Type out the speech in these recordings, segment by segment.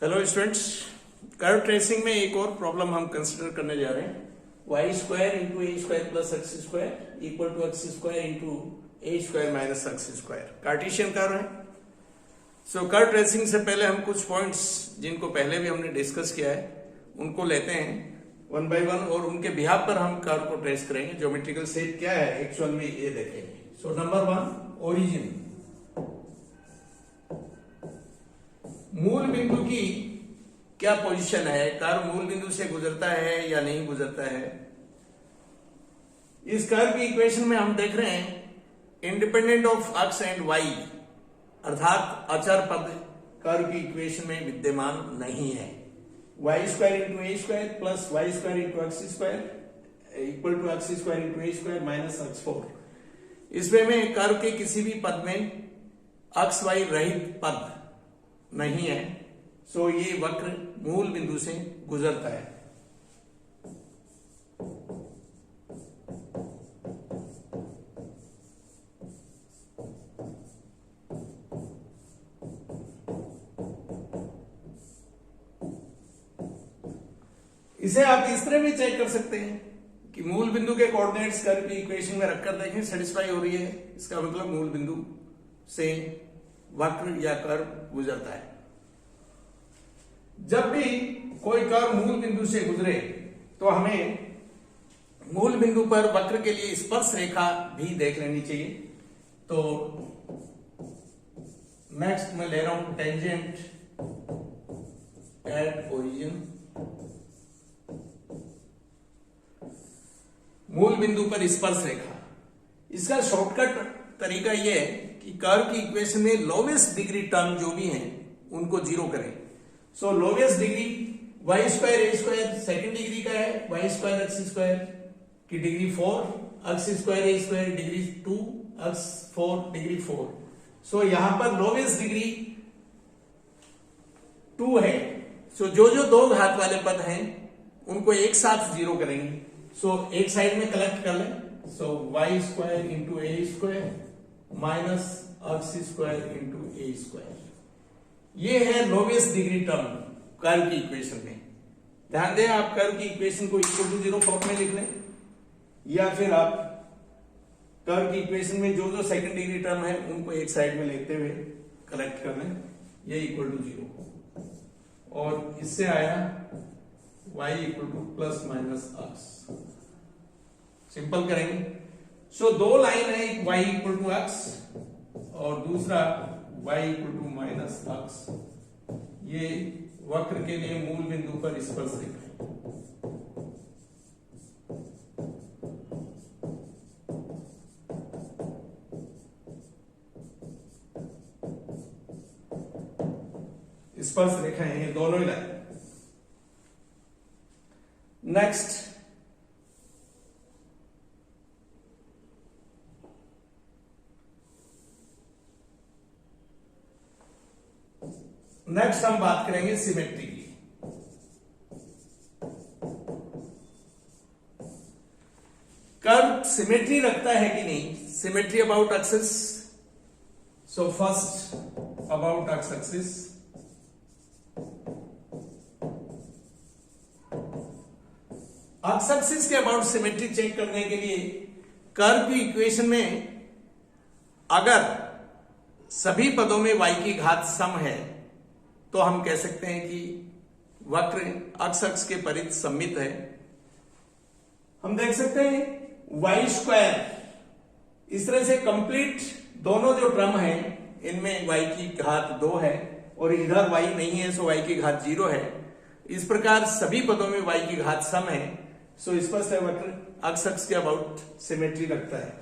Hello students, curve tracing में एक और प्रॉब्लम हम कंसिडर करने जा रहे हैं। Y square into A square plus x square equal to x square into A square minus x square Cartesian curve है। सो कर्व ट्रेसिंग से पहले हम कुछ पॉइंट्स जिनको पहले भी हमने डिस्कस किया है उनको लेते हैं वन बाय वन और उनके बिहाफ पर हम कर्व को ट्रेस करेंगे। ज्योमेट्रिकल शेप क्या है एक्चुअल में ये देखेंगे। So number one, origin. मूल बिंदु की क्या पोजीशन है, कर्व मूल बिंदु से गुजरता है या नहीं गुजरता है। इस कर्व की इक्वेशन में हम देख रहे हैं independent of x and y, अर्थात अचर पद कर्व की इक्वेशन में विद्यमान नहीं है। Y square into A square plus y square into x square equal to x square into A square minus x four. इसमें में कर्व के किसी भी पद में एक्स वाई रहित पद नहीं है। सो ये वक्र मूल बिंदु से गुजरता है। इसे आप इस तरह भी चेक कर सकते हैं कि मूल बिंदु के कोऑर्डिनेट्स कर्व की इक्वेशन में रखकर देखें सेटिस्फाई हो रही है, इसका मतलब मूल बिंदु से वक्र या कर्व गुजरता है। जब भी कोई कर्व मूल बिंदु से गुजरे तो हमें मूल बिंदु पर वक्र के लिए स्पर्श रेखा भी देख लेनी चाहिए। तो नेक्स्ट मैं ले रहा हूं टेंजेंट एट ओरिजिन। मूल बिंदु पर स्पर्श रेखा, इसका शॉर्टकट तरीका यह है कि कर्व की इक्वेशन में लोवेस्ट डिग्री टर्म जो भी हैं उनको जीरो करें। सो लोवेस्ट डिग्री वाई स्क्वायर ए स्क्वायर सेकेंड डिग्री का है, वाई स्क्वायर एक्स स्क्वायर की डिग्री 4, एक्स स्क्वायर ए स्क्वायर डिग्री 2, एक्स 4 डिग्री 4। सो यहां पर लोवेस्ट डिग्री 2 है। सो जो दो घात वाले पद हैं उनको एक साथ जीरो करेंगे। सो एक साइड में कलेक्ट कर लें। सो वाई स्क्वायर इंटू ए square minus x square into ए स्क्वायर, ये है लोवेस्ट डिग्री टर्म कर्व की इक्वेशन में। ध्यान दें, आप कर्व की इक्वेशन को इक्वल टू जीरो फॉर्म में लिख लें या फिर आप कर्व की इक्वेशन में जो सेकंड डिग्री टर्म है उनको एक साइड में लेते हुए कलेक्ट कर लें, ये इक्वल टू जीरो। और इससे आया y equal to plus minus x. Simple करेंगे। सो दो लाइन है, एक y इक्वल टू एक्स और दूसरा y equal to minus x. ये वक्र के लिए मूल बिंदु पर स्पर्श रेखा है। स्पर्श रेखा है ये दोनों ही लाइन। नेक्स्ट, हम बात करेंगे सिमेट्री की। कर्व सिमेट्री रखता है कि नहीं, symmetry about axis. So first about x axis, x axis के अबाउट सिमेट्री चेक करने के लिए कर्व की इक्वेशन में अगर सभी पदों में y की घात सम है तो हम कह सकते हैं कि वक्र एक्स अक्ष के परित सममित है। हम देख सकते हैं वाई स्क्वायर इस तरह से कंप्लीट दोनों जो टर्म है इनमें y की घात 2 है और इधर y नहीं है, सो y की घात 0 है। इस प्रकार सभी पदों में y की घात सम है। सो स्पष्ट है वक्र एक्स अक्ष के अबाउट सिमेट्री रखता है।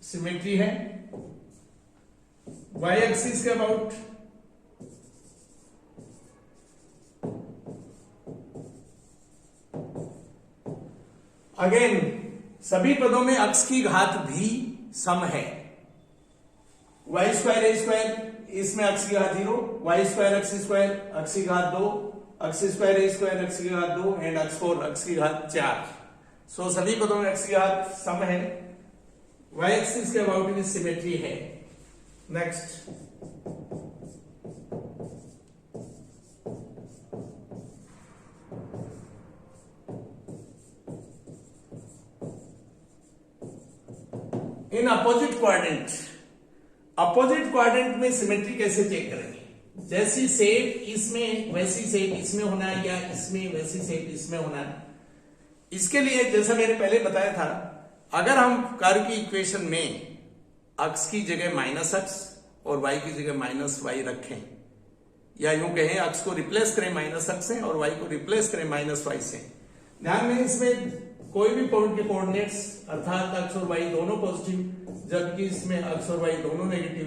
सिमेट्री है y एक्सिस के अबाउट अगेन सभी पदों में अक्ष की घात भी सम है। वाई स्क्वायर ए स्क्वायर, इसमें अक्ष की घात 0, वाई स्क्वायर एक्स स्क्वायर अक्ष की घात 2, एक्स स्क्वायर ए स्क्वायर अक्ष की घात 2 एंड एक्स 4 अक्ष की घात 4। सो सभी पदों में एक्स की घात सम है। y एक्सिस के अबाउट भी सिमेट्री है। नेक्स्ट, इन अपोजिट क्वाड्रेंट में सिमेट्री कैसे चेक करेंगे? जैसी शेप इसमें वैसी शेप इसमें होना है, या इसमें वैसी शेप इसमें होना है। इसके लिए जैसा मैंने पहले बताया था, अगर हम कर्व की इक्वेशन में अक्स की जगह माइनस अक्स और वाई की जगह माइनस वाई रखें, या यूं कहें अक्स को रिप्लेस करें माइनस अक्स से और वाई को रिप्लेस करें माइनस वाई से। ध्यान में इसमें कोई भी पॉइंट के कोऑर्डिनेट्स अर्थात अक्स और वाई दोनों पॉजिटिव, जबकि इसमें अक्स और वाई दोनों नेगेटिव।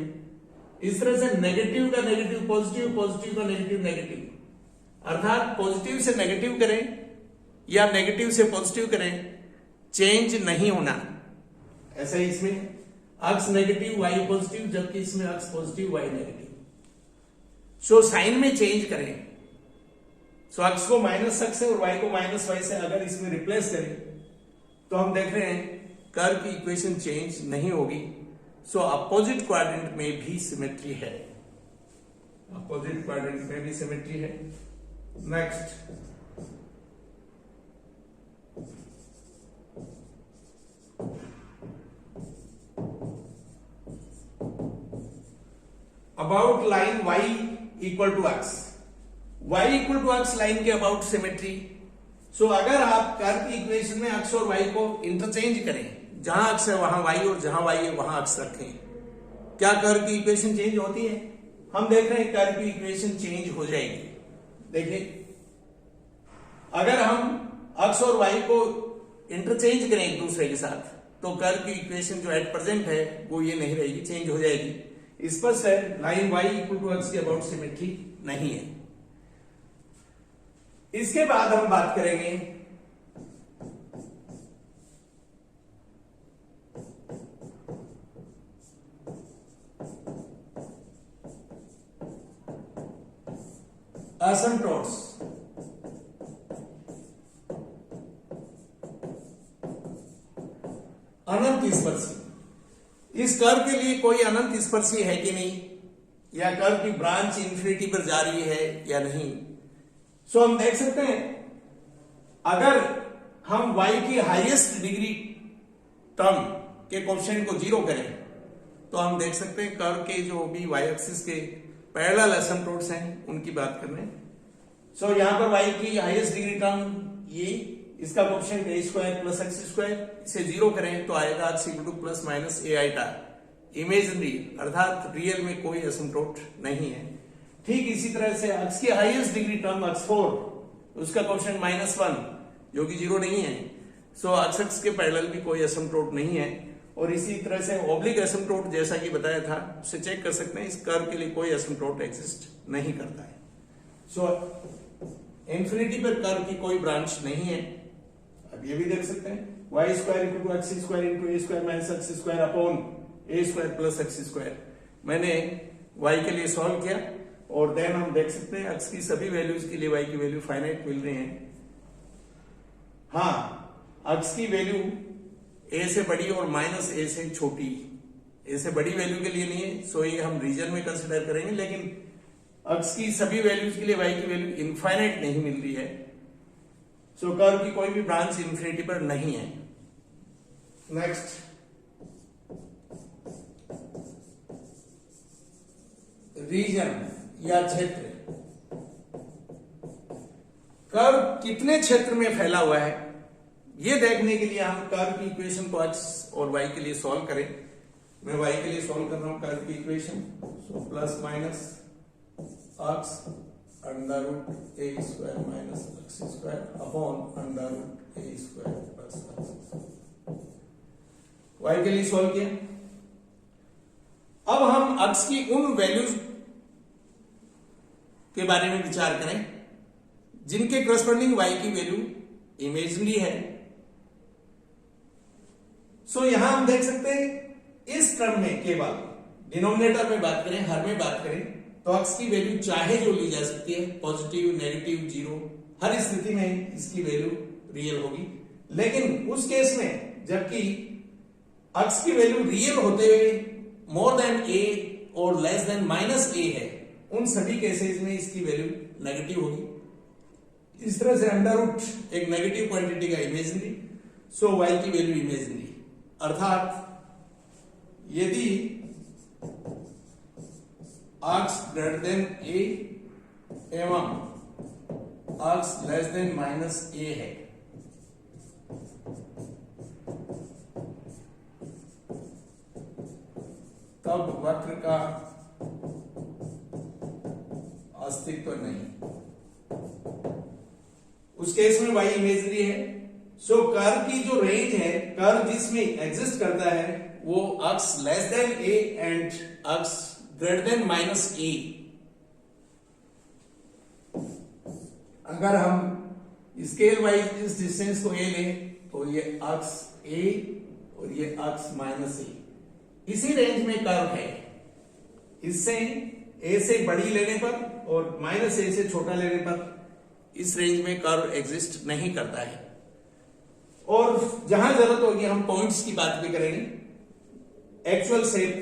इस तरह से नेगेटिव का नेगेटिव पॉजिटिव, पॉजिटिव का नेगेटिव नेगेटिव, अर्थात पॉजिटिव से नेगेटिव करें या नेगेटिव से पॉजिटिव करें, चेंज नहीं होना। ऐसा ही इसमें अक्स नेगेटिव वाई पॉजिटिव, जबकि इसमें X positive Y negative. So sign में चेंज करें, सो अक्स को माइनस अक्स से और वाई को माइनस वाई से अगर इसमें रिप्लेस करें तो हम देख रहे हैं कर्व की इक्वेशन चेंज नहीं होगी। सो अपोजिट क्वाड्रेंट में भी सिमेट्री है, अपोजिट क्वाड्रेंट में भी सिमेट्री है। Next, about line y equal to x, y equal to x line के अबाउट सिमेट्री। सो अगर आप कर्व की इक्वेशन में x और y को इंटरचेंज करें, जहां x है वहां y और जहां y है वहां x रखें, क्या कर्व की इक्वेशन चेंज होती है? हम देख रहे हैं कर्व की इक्वेशन चेंज हो जाएगी। देखिए, अगर हम x और y को इंटरचेंज करें एक दूसरे के साथ, तो कर्व की इक्वेशन जो एट प्रेजेंट है वो ये नहीं रहेगी, चेंज हो जाएगी। स्पष्ट है, line y equal to x के अबाउट सिमेट्री नहीं है। इसके बाद हम बात करेंगे एसिम्प्टोट्स। अनंत स्पर्शी, इस कर्व के लिए कोई अनंत स्पर्शी है कि नहीं, या कर्व की ब्रांच इंफिनिटी पर जा रही है या नहीं। सो हम देख सकते हैं, अगर हम y की हाईएस्ट डिग्री टर्म के कोएफिशिएंट को 0 करें तो हम देख सकते हैं कर्व के जो भी y एक्सिस के पैरेलल एसिम्प्टोट्स हैं उनकी बात कर रहे हैं। सो यहां पर y की हाईएस्ट डिग्री टर्म ये, इसका coefficient a square plus x square, इसे 0 करें तो आएगा x equal to plus minus a iota. Imaginary अर्थात रियल में कोई एसिम्प्टोट नहीं है। ठीक इसी तरह से x की हाईएस्ट डिग्री टर्म x4, उसका कोएफिशिएंट -1 जो कि 0 नहीं है। सो x के पैरेलल भी कोई एसिम्प्टोट नहीं है। और इसी तरह से ऑब्लिक एसिम्प्टोट जैसा कि बताया था उसे चेक कर सकते हैं, इस कर्व के लिए कोई एसिम्प्टोट एग्जिस्ट नहीं करता है। सो इंफिनिटी पर कर्व की कोई ब्रांच नहीं है। अब ये भी देख सकते हैं, y square equal to x square into a square minus x square upon a square plus x square. मैंने y के लिए सॉल्व किया और देन हम देख सकते हैं x की सभी वैल्यूज के लिए y की वैल्यू फाइनाइट मिल रही है। हाँ, x की वैल्यू a से बड़ी और माइनस a से छोटी, a से बड़ी वैल्यू के लिए नहीं है। सो ये हम रीजन में कंसिडर करेंगे, लेकिन x की सभी वैल्यूज के लिए y की वैल्यू इनफाइनाइट नहीं मिल रही है। सो कर्व की कोई भी ब्रांच इन्फिनिटी पर नहीं है। नेक्स्ट, रीजन या क्षेत्र। कर्व कितने क्षेत्र में फैला हुआ है ये देखने के लिए हम कर्व की इक्वेशन को x और y के लिए सॉल्व करें। मैं y के लिए सॉल्व कर रहा हूं कर्व की equation. So plus minus x under root a square minus x square upon under root a square plus x। y के लिए सॉल्व किया। अब हम x की उन वैल्यूज के बारे में विचार करें जिनके करस्पॉन्डिंग y की वैल्यू इमेजिनरी है। सो यहां हम देख सकते हैं इस टर्म में केवल डिनोमिनेटर में बात करें, हर में बात करें तो x की वैल्यू चाहे जो ली जा सकती है, पॉजिटिव, नेगेटिव, 0, हर स्थिति में इसकी वैल्यू रियल होगी। लेकिन उस केस में जबकि अक्स की वैल्यू रियल होते हुए मोर देन ए और लेस देन माइनस ए है, उन सभी केसेस में इसकी वैल्यू नेगेटिव होगी। इस तरह से अंडर रूट एक नेगेटिव क्वांटिटी का इमेजिनरी, सो y की वैल्यू इमेजिनरी, अर्थात यदि x ग्रेटर देन a एवं x less than minus a है, तब वक्र का अस्तित्व नहीं। उस केस में y इमेजिनरी है। सो कर्व की जो रेंज है, कर्व जिसमें एग्जिस्ट करता है, वो x less than a and x greater than minus a। अगर हम स्केल वाइज इस डिस्टेंस को a लें तो ये x a और ये x माइनस a इसी रेंज में कर्व है। इससे a से बड़ी लेने पर और माइनस a से छोटा लेने पर इस रेंज में कर्व एग्जिस्ट नहीं करता है। और जहां जरूरत होगी हम पॉइंट्स की बात भी करेंगे एक्चुअल शेप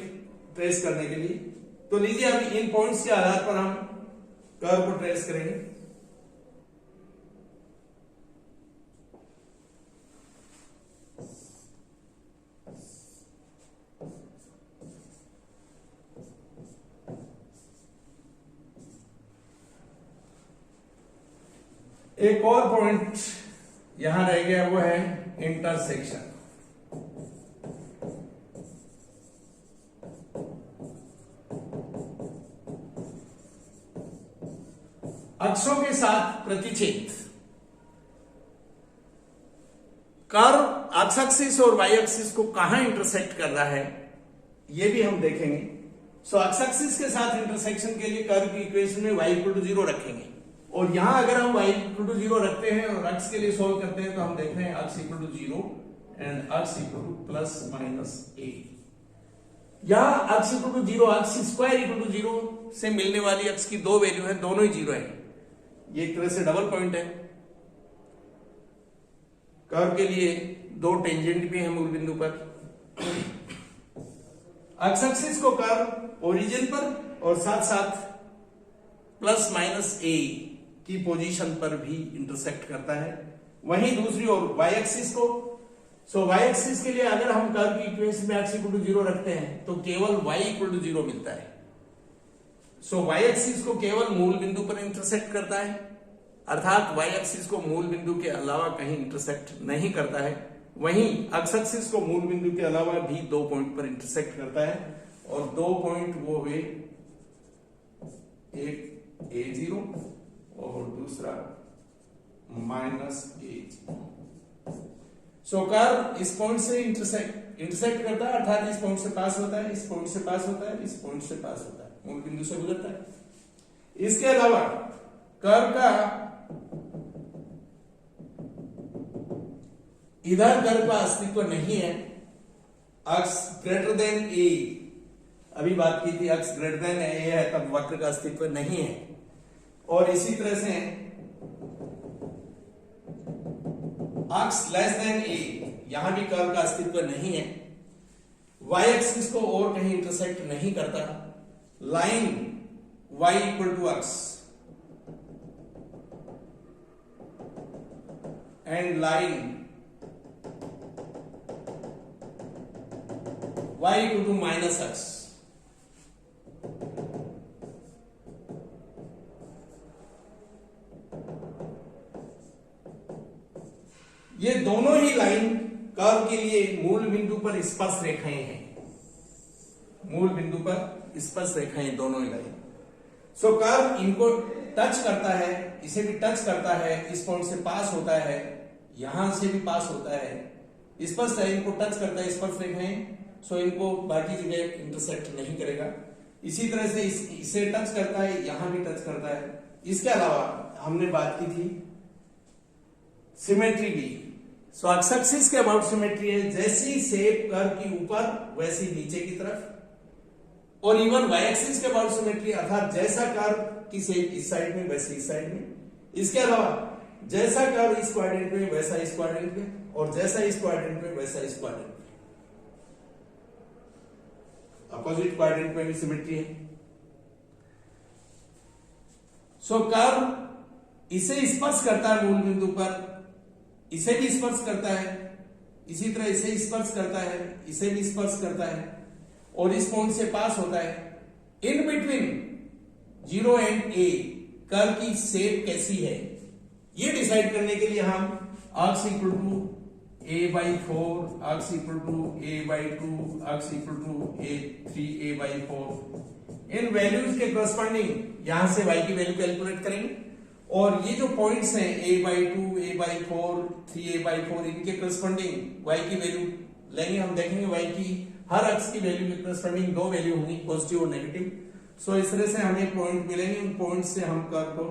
ट्रेस करने के लिए। तो लीजिए अभी इन पॉइंट्स के आधार पर हम कर्व को ट्रेस करेंगे। एक और पॉइंट यहां रह गया, वो है इंटरसेक्शन। अक्षों के साथ प्रतिच्छेद। कर्व एक्स एक्सिस और वाई एक्सिस को कहां इंटरसेक्ट कर रहा है, यह भी हम देखेंगे। सो एक्स एक्सिस के साथ इंटरसेक्शन के लिए कर्व की इक्वेशन में y इक्वल टू 0 रखेंगे, और यहां अगर हम y इक्वल टू 0 रखते हैं और x के लिए सोल्व करते हैं तो हम देखते हैं x equal to 0 and x equal to plus minus a। यहां x equal to 0, x square equal to 0 से मिलने वाली x की दो वैल्यू है, दोनों ही 0 है। ये एक तरह से डबल पॉइंट है। कर्व के लिए दो टेंजेंट भी है मूल बिंदु पर। एक्स एक्सिस को कर्व ओरिजिन पर और साथ साथ प्लस माइनस a की पोजीशन पर भी इंटरसेक्ट करता है। वहीं दूसरी ओर y एक्सिस को, सो y एक्सिस के लिए अगर हम कर्व की इक्वेशन में x इक्वल टू 0 रखते हैं तो केवल y इक्वल टू 0 मिलता है। सो y एक्सिस को केवल मूल बिंदु पर इंटरसेक्ट करता है, अर्थात y एक्सिस को मूल बिंदु के अलावा कहीं इंटरसेक्ट नहीं करता है। वहीं x एक्सिस को मूल बिंदु के अलावा भी दो पॉइंट पर इंटरसेक्ट करता है, और दो पॉइंट वो हुए, एक a0 और दूसरा माइनस a0। सो कर्व इस पॉइंट से इंटरसेक्ट करता है, अर्थात इस पॉइंट से पास होता है, इस पॉइंट से पास होता है, इस पॉइंट से पास होता है, मूल बिंदु से गुजरता है। इसके अलावा कर्व का इधर कर्व का अस्तित्व नहीं है। x ग्रेटर देन a, अभी बात की थी x ग्रेटर देन a है तब वक्र का अस्तित्व नहीं है। और इसी तरह से x लेस देन a, यहां भी कर्व का अस्तित्व नहीं है। y एक्सिस को और कहीं इंटरसेक्ट नहीं करता। Line y equal to x and line y equal to minus x, ये दोनों ही लाइन कर्व के लिए मूल बिंदु पर स्पर्श रेखाएं हैं। मूल बिंदु पर स्पर्श रेखाएं दोनों ही लाइन। सो कर्व इनको टच करता है, इसे भी टच करता है, इस पॉइंट से पास होता है, यहां से भी पास होता है, स्पर्श है, इनको टच करता है स्पर्श रेखाएं। सो इनको बाकी जगह इंटरसेक्ट नहीं करेगा। इसी तरह से इसे टच करता है, यहां भी टच करता है। इसके अलावा हमने बात की थी सिमेट्री भी। सो एक्स एक्सिस के अबाउट सिमेट्री है, जैसी शेप कर्व की ऊपर वैसी नीचे की तरफ, और इवन वाई एक्सिस के अबाउट सिमेट्री, अर्थात जैसा कर्व की शेप इस साइड में वैसे इस साइड में। इसके अलावा जैसा कर्व इस क्वाड्रेंट में वैसा इस क्वाड्रेंट में, और जैसा इस क्वाड्रेंट में वैसा इस क्वाड्रेंट में। अपोजिट क्वाड्रेंट में भी सिमेट्री है। सो कर्व इसे स्पर्श करता है मूल बिंदु पर, इसे भी स्पर्श करता है, इसी तरह इसे स्पर्श करता है, इसे भी स्पर्श करता है और इस पॉइंट से पास होता है। In between 0 and a curve की शेप कैसी है ये डिसाइड करने के लिए हम x equal to a/4, x equal to a/2, x equal to a3, a/4 इन वैल्यूज के करस्पॉन्डिंग यहां से y की वैल्यू कैलकुलेट करेंगे और ये जो पॉइंट्स हैं a/2, a/4, 3a/4 इनके करस्पॉन्डिंग y की वैल्यू लेंगे। हम देखेंगे y की हर अक्ष की वैल्यू के करस्पॉन्डिंग दो वैल्यू होंगी, पॉजिटिव और नेगेटिव। सो इस तरह से हमें पॉइंट मिलेंगे, उन पॉइंट से हम कर्व को,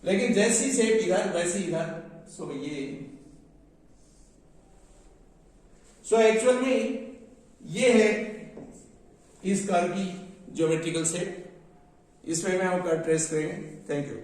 लेकिन जैसी शेप इधर वैसी इधर। सो ये एक्चुअल में ये है इस कर्व की ज्योमेट्रिकल शेप। इसमें मैं हम कर्व ट्रेस करेंगे। Thank you.